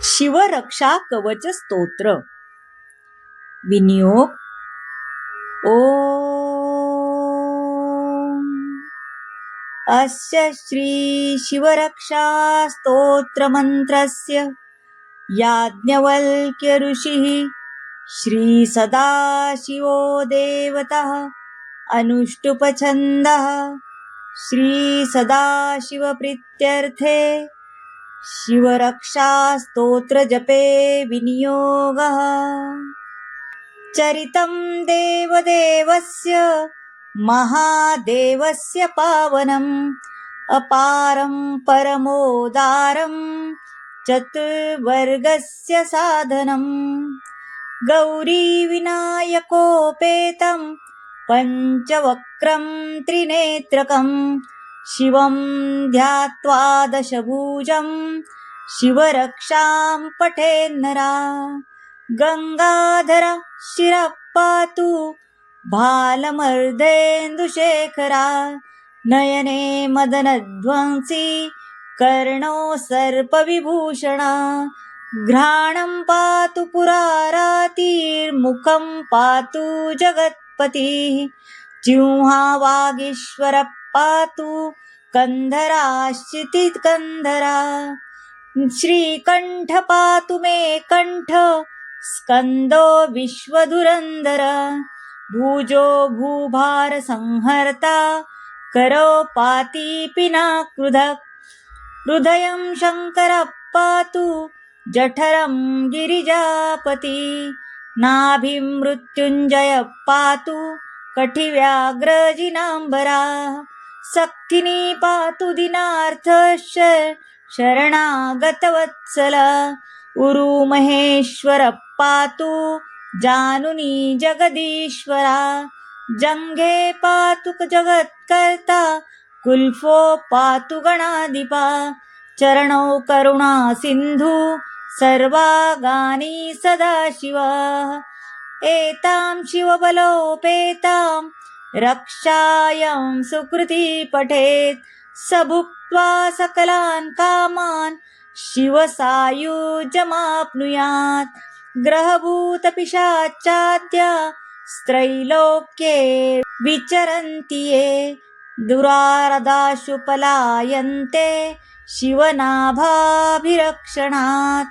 शिवरक्षा कवच स्तोत्र. विनियोग. ओम अस्य श्री शिवरक्षा स्तोत्र मंत्रस्य याज्ञवल्क्य ऋषिः श्री सदाशिवो देवतः अनुष्टुप छन्दः श्री सदाशिव प्रीत्यर्थे शिवरक्षा स्तोत्र जपे विनियोगः. चरितं देवदेवस्य महादेवस्य पावनम् अपारं परमोदारं चतुर्वर्गस्य साधनम् गौरीविनायकोपेतं पञ्चवक्त्रं त्रिनेत्रकं शिवं ध्यात्वा दशभुजं शिवरक्षां पठेन्नरा. गंगाधर शिरः पातु भालमर्देन्दुशेखरा नयने मदनध्वंसी कर्णो सर्पविभूषणा. घ्राणं पातु पुरारातिर्मुखं पातु जगत्पतिः जिह्वा वागीश्वरः पातु कंधराश्चितिकंधरा. श्रीकण्ठ पातु मे कण्ठ स्कंदो विश्वधुरंधर भुजो भूभार संहर्ता करो पाति पिनाकृधक्. हृदयं शङ्करः पातु जठरं गिरिजापति नाभिं मृत्युञ्जयः पातु कटिव्याघ्रजिनाम्बरा. सक्थिनी पातु दीनार्थ शरणागतवत्सला उरुमहेश्वर पातु जानुनी जगदीश्वरा. जंघे पातु जगत्कर्ता कुल्फो पातु गणाधिपा चरणौ करुणा सिंधु सर्वागानि सदाशिवा. एतां शिवबलोपेतां रक्षायां सुकृती पठेत् स भुक्त्वा सकलान् कामान् शिवसायुज्यमाप्नुयात्. ग्रहभूतपिशाचाद्या स्त्रैलोक्ये विचरन्ति ये दुरारदाशु पलायन्ते शिवनाभाभिरक्षणात्.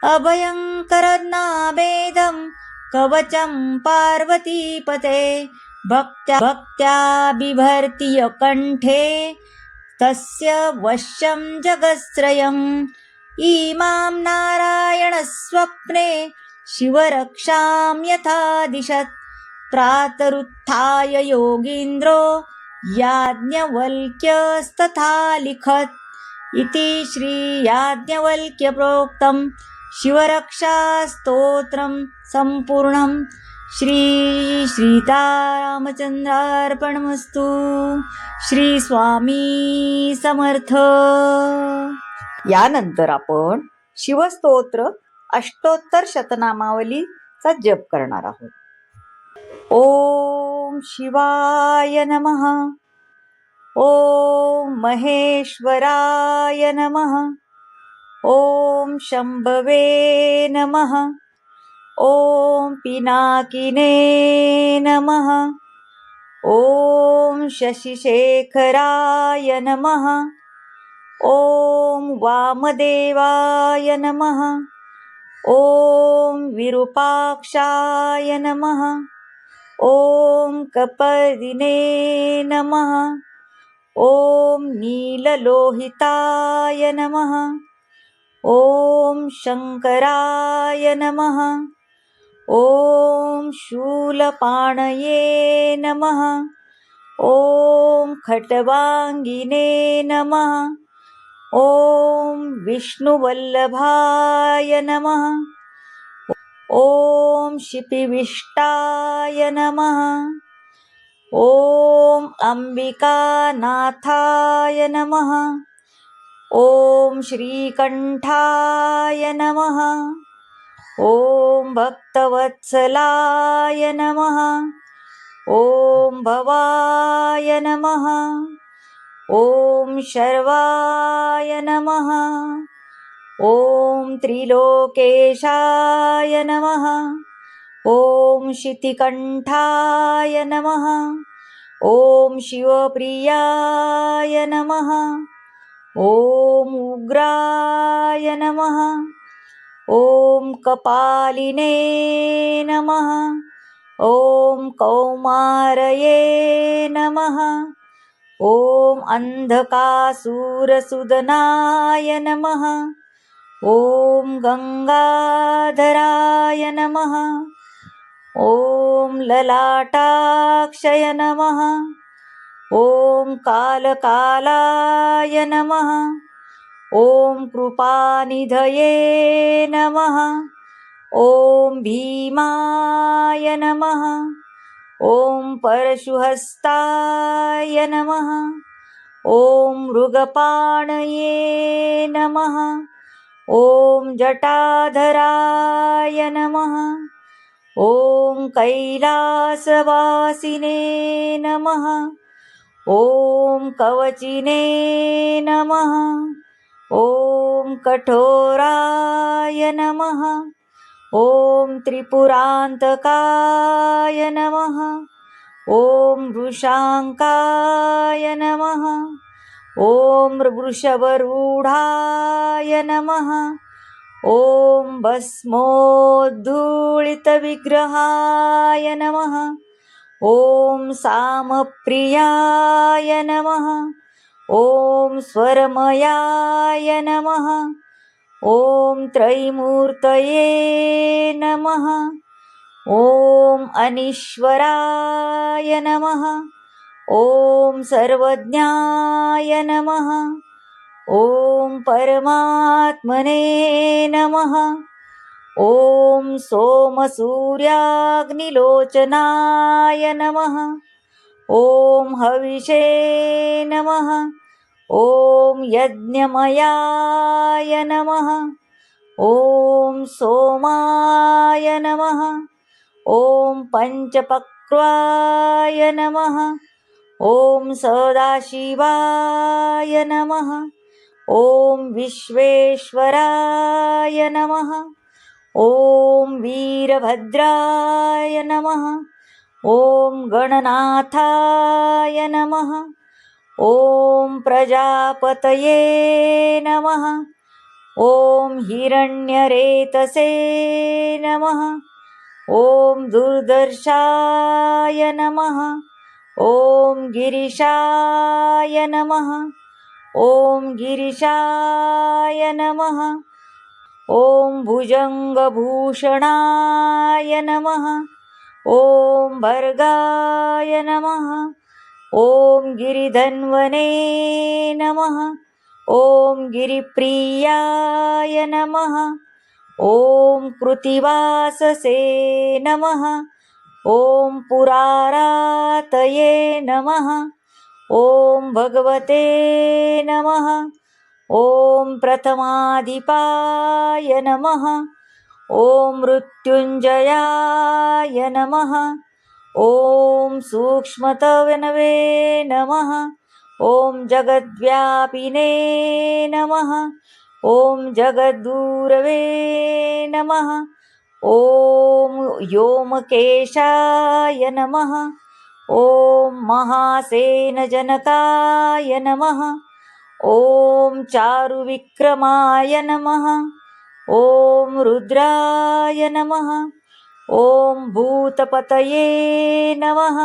अभयङ्करनाभेदं कवचं पार्वतीपते भक्त्या बिभर्ति य कण्ठे तस्य वश्यं जगत्त्रयम्. इमां नारायणस्वप्ने शिवरक्षां यथा दिशत् प्रातरुत्थाय योगीन्द्रो याज्ञवल्क्यस्तथा लिखत्. इति श्री याज्ञवल्क्य प्रोक्तं शिवरक्षा स्तोत्रं संपूर्णं. श्री सीतारामचंद्रार्पणमस्तु. श्री स्वामी समर्थ. यानंतर आपण शिवस्तोत्र अष्टोत्तर शतनामावलीचा जप करणार आहोत. ओम शिवाय नमः. ओम महेश्वराय नमः. ओम शंभवे नमः. ओम पिनाकिने नमः. ओम शशिशेखराय नमः. ओम वामदेवाय नमः. ओम विरूपाक्षाय नमः. ओम कपर्दिने नमः. ओम नीललोहिताय नमः. ओम शंकराय नमः. ओम शूलपाणये नमः. ओम खट्वांगिने नमः. ओम विष्णुवल्लभाय नमः. ओम शिपिविष्टाय नमः. ओम अंबिकानाथाय नमः. ओम श्रीकंठाय नमः. ओम भक्तवत्सलाय नमः. ओम भवाय नमः. ओम शर्वाय नमः. ॐ त्रिलोकेशाय नमः। ॐ शितिकण्ठाय नमः। ॐ शिवप्रियाय नमः। ॐ उग्राय नमः। ॐ कपालिने नमः। ॐ कौमारये नमः। ॐ अन्धकासुरसुदनाय नमः। ॐ गङ्गाधराय नमः। ॐ ललाटाक्षय नमः। ॐ कालकालाय नमः। ॐ कृपानिधये नमः। ॐ भीमाय नमः। ॐ परशुहस्ताय नमः। ॐ मृगपाणये नमः। ॐ जटाधराय नमः। ॐ कैलासवासिने नमः। ॐ कवचिने नमः। ॐ कठोराय नमः। ॐ त्रिपुरान्तकाय नमः। ॐ वृषाङ्काय नमः। ॐ वृषभरूढाय नमः। ॐ भस्मोद्धूलितविग्रहाय नमः। ॐ सामप्रियाय नमः। ॐ स्वरमयाय नमः। ॐ त्रैमूर्तये नमः। ॐ अनीश्वराय नमः। ॐ सर्वज्ञाय नमः। ॐ परमात्मने नमः। ॐ सोमसूर्याग्निलोचनाय नमः। ॐ हविषे नमः। ॐ यज्ञमयाय नमः। ॐ सोमाय नमः। ॐ पञ्चपक्वाय नमः। ॐ सदाशिवाय नमः। ॐ विश्वेश्वराय नमः। ॐ वीरभद्राय नमः। ॐ गणनाथाय नमः। ॐ प्रजापतये नमः। ॐ हिरण्यरेतसे नमः। ॐ दुर्दर्शाय नमः। ॐ गिरिशाय नमः। ॐ गिरिशाय नमः। ॐ भुजङ्गभूषणाय नमः। ॐ भर्गाय नमः। ॐ गिरिधन्वने नमः। ॐ गिरिप्रियाय नमः। ॐ कृत्तिवाससे नमः। ॐ पुरारातये नमः। ॐ भगवते नमः। ॐ प्रथमाधिपाय नमः। ॐ मृत्युञ्जयाय नमः। ॐ सूक्ष्मतनवे नमः। ॐ जगद्व्यापिने नमः। ॐ जगद्गुरवे नमः। ॐ व्योमकेशाय नमः। ॐ महासेनजनकाय नमः। ॐ चारुविक्रमाय नमः। ॐ रुद्राय नमः। ॐ भूतपतये नमः।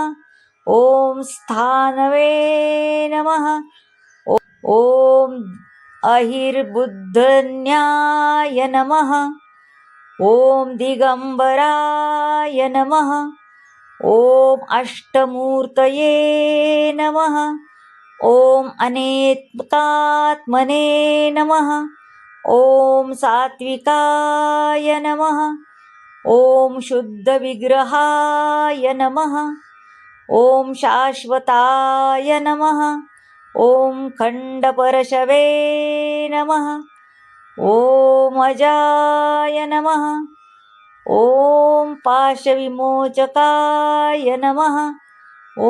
ॐ स्थानवे नमः। ॐ अहिर्बुद्धन्याय नमः। ॐ दिगम्बराय नमः। ॐ अष्टमूर्तये नमः। ॐ अनेकात्मने नमः। ॐ सात्विकाय नमः। ॐ शुद्धविग्रहाय नमः। ॐ शाश्वताय नमः। ॐ खण्डपरशवे नमः। ॐ अजाय नमः। ॐ पाशविमोचकाय नमः।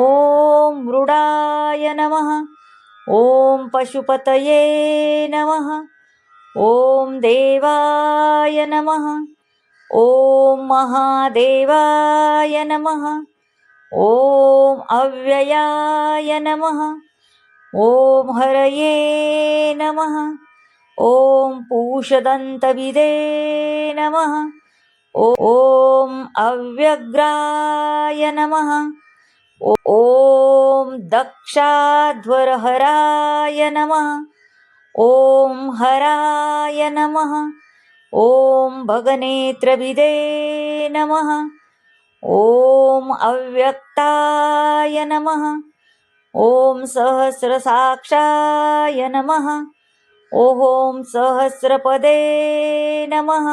ॐ मृडाय नमः। ॐ पशुपतये नमः। ॐ देवाय नमः ॐ महादेवाय नमः ॐ अव्ययाय नमः ॐ हरये नमः ॐ पूषदन्तविदे नमः ॐ अव्यग्राय नमः ॐ दक्षाध्वरहराय नमः ॐ हराय नमः ॐ भगनेत्रविदे नमः ॐ अव्यक्ताय नमः ॐ सहस्रसाक्षाय नमः ॐ सहस्रपदे नमः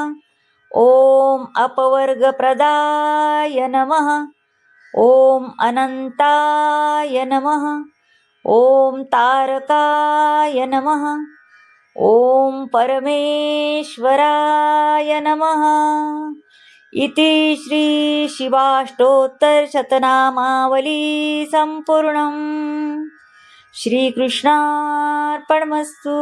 ॐ अपवर्गप्रदाय नमः ॐ अनन्ताय नमः ॐ तारकाय नमः ॐ परमेश्वराय नमः इति श्री शिवाष्टोत्तरशतनामावली सम्पूर्णम्. श्रीकृष्णार्पणमस्तु.